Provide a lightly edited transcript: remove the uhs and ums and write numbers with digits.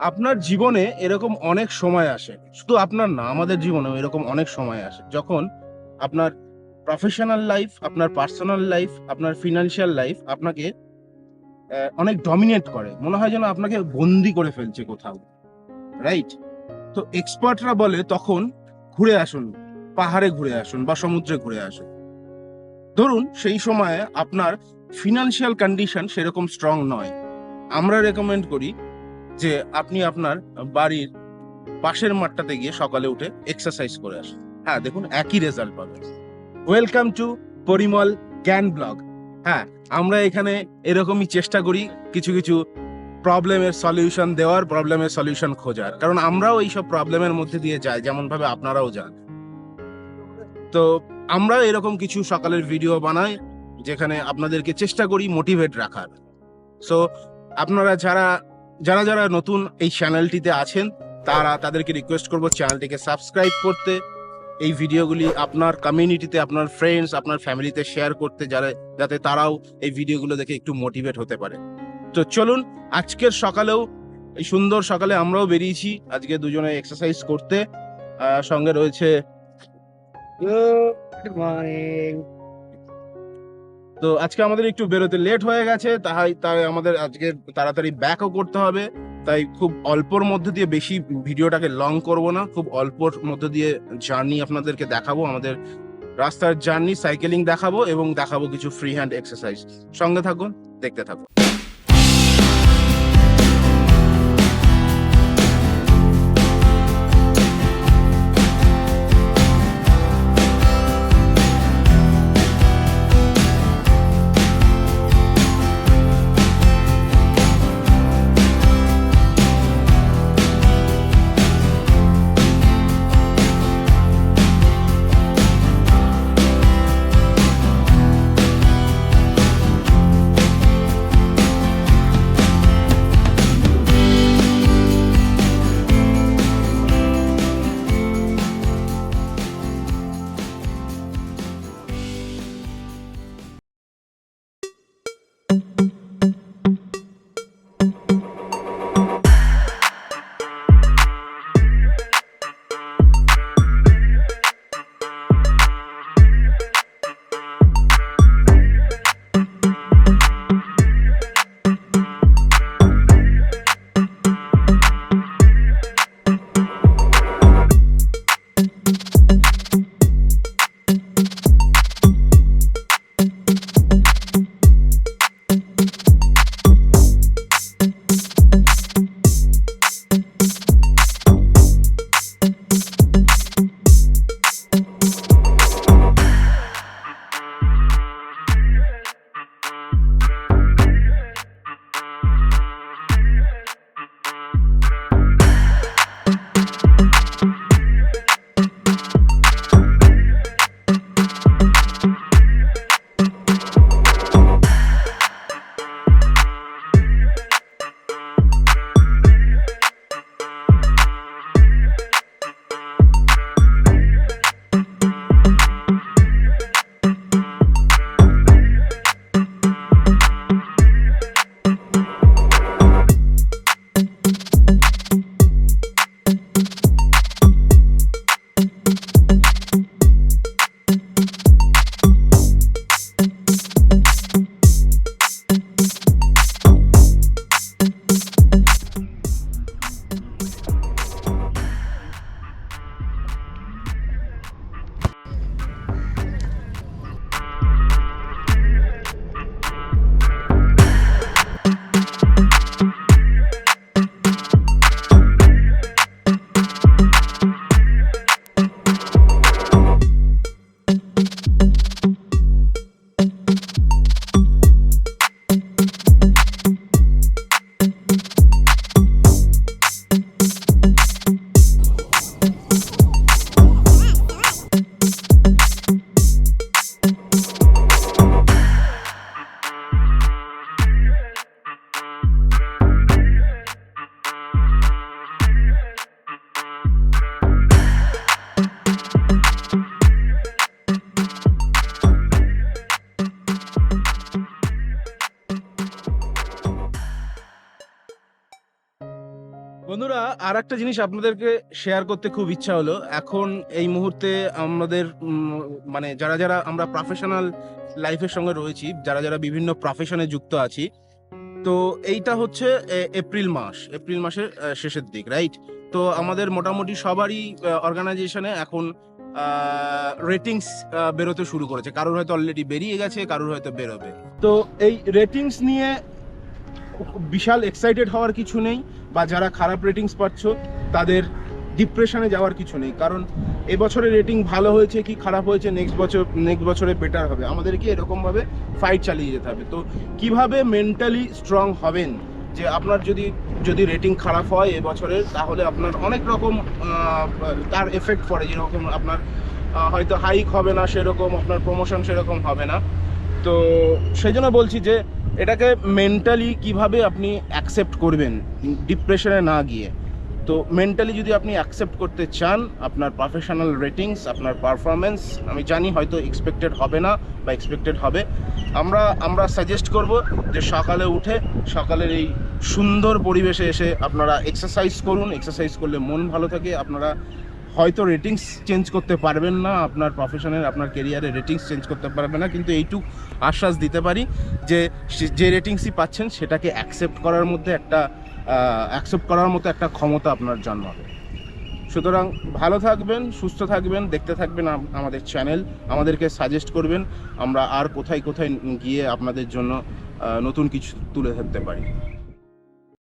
আপনার জীবনে এরকম অনেক সময় আসে, শুধু আপনার না, আমাদের জীবনেও এরকম অনেক সময় আসে যখন আপনার প্রফেশনাল লাইফ, আপনার পার্সোনাল লাইফ, আপনার ফিনান্সিয়াল লাইফ আপনাকে অনেক ডমিনেট করে। মনে হয় যেন আপনাকে বন্দি করে ফেলছে কোথাও, রাইট? তো এক্সপার্টরা বলে তখন ঘুরে আসুন, পাহাড়ে ঘুরে আসুন বা সমুদ্রে ঘুরে আসুন। ধরুন সেই সময়ে আপনার ফিনান্সিয়াল কন্ডিশন সেরকম স্ট্রং নয়, আমরা রেকমেন্ড করি যে আপনি আপনার বাড়ির পাশের মাঠটাতে গিয়ে সকালে উঠে এক্সারসাইজ করে আসুন। হ্যাঁ, দেখুন একই রেজাল্ট পাবেন। ওয়েলকাম টু পরিমল জ্ঞান ব্লগ। হ্যাঁ, আমরা এখানে এরকমই চেষ্টা করি কিছু কিছু প্রবলেমের সলিউশন দেওয়ার, প্রবলেমের সলিউশন খোঁজার, কারণ আমরাও এইসব প্রবলেমের মধ্যে দিয়ে যাই যেমন ভাবে আপনারাও যান। তো আমরা এরকম কিছু সকালের ভিডিও বানাই যেখানে আপনাদেরকে চেষ্টা করি মোটিভেট রাখার। সো আপনারা যারা যারা যারা নতুন এই চ্যানেলটিতে আছেন তাদেরকে রিকোয়েস্ট করব চ্যানেলটিকে সাবস্ক্রাইব করতে, এই ভিডিওগুলি আপনার কমিউনিটিতে, আপনার ফ্রেন্ডস, আপনার ফ্যামিলিতে শেয়ার করতে, যাতে তারাও এই ভিডিওগুলো দেখে একটু মোটিভেট হতে পারে। তো চলুন, আজকের সকালেও, এই সুন্দর সকালে আমরাও বেরিয়েছি আজকে দুজনে এক্সারসাইজ করতে। সঙ্গে রয়েছে গুড মর্নিং। তো আজকে আমাদের একটু বেরোতে লেট হয়ে গেছে, তাই আমাদের আজকে তাড়াতাড়ি ব্যাকও করতে হবে। তাই খুব অল্পর মধ্যে দিয়ে, বেশি ভিডিওটাকে লং করব না, খুব অল্পর মধ্যে দিয়ে জার্নি আপনাদেরকে দেখাবো, আমাদের রাস্তার জার্নি, সাইকেলিং দেখাবো এবং দেখাবো কিছু ফ্রি হ্যান্ড এক্সারসাইজ। সঙ্গে থাকুন, দেখতে থাকুন। বন্ধুরা, আর একটা জিনিস আপনাদেরকে শেয়ার করতে খুব ইচ্ছা হলো। এখন এই মুহূর্তে আমাদের মানে যারা যারা আমরা প্রফেশনাল লাইফের সঙ্গে রয়েছি, যারা যারা বিভিন্ন প্রফেশনে যুক্ত আছি, তো এইটা হচ্ছে এপ্রিল মাসের শেষের দিক, রাইট? তো আমাদের মোটামুটি সবারই অর্গানাইজেশনে এখন রেটিংস বেরোতে শুরু করেছে। কারোর হয়তো অলরেডি বেরিয়ে গেছে, কারোর হয়তো বেরোবে। তো এই রেটিংস নিয়ে বিশাল এক্সাইটেড হওয়ার কিছু নেই, বা যারা খারাপ রেটিংস পাচ্ছ তাদের ডিপ্রেশনে যাওয়ার কিছু নেই। কারণ এবছরে রেটিং ভালো হয়েছে কি খারাপ হয়েছে, নেক্সট বছরে বেটার হবে। আমাদেরকে এরকমভাবে ফাইট চালিয়ে যেতে হবে। তো কিভাবে মেন্টালি স্ট্রং হবেন, যে আপনার যদি রেটিং খারাপ হয় এবছরের, তাহলে আপনার অনেক রকম তার এফেক্ট পড়ে। যেরকম আপনার হয়তো হাইক হবে না, সেরকম আপনার প্রমোশন সেরকম হবে না। তো সেই জন্য বলছি যে এটাকে মেন্টালি কিভাবে আপনি অ্যাকসেপ্ট করবেন ডিপ্রেশনে না গিয়ে। তো মেন্টালি যদি আপনি অ্যাকসেপ্ট করতে চান আপনার প্রফেশনাল রেটিংস, আপনার পারফরমেন্স, আমি জানি হয়তো এক্সপেক্টেড হবে না বা এক্সপেক্টেড হবে, আমরা সাজেস্ট করব যে সকালে উঠে সকালের এই সুন্দর পরিবেশে এসে আপনারা এক্সারসাইজ করুন। এক্সারসাইজ করলে মন ভালো থাকে। আপনারা হয়তো রেটিংস চেঞ্জ করতে পারবেন না, আপনার প্রফেশনের আপনার কেরিয়ারে রেটিংস চেঞ্জ করতে পারবেন না, কিন্তু এইটুকু আশ্বাস দিতে পারি যে রেটিংসই পাচ্ছেন সেটাকে অ্যাকসেপ্ট করার মতো একটা ক্ষমতা আপনার জন্মাবে। সুতরাং ভালো থাকবেন, সুস্থ থাকবেন, দেখতে থাকবেন আমাদের চ্যানেল, আমাদেরকে সাজেস্ট করবেন আমরা আর কোথায় কোথায় গিয়ে আপনাদের জন্য নতুন কিছু তুলে ধরতে পারি।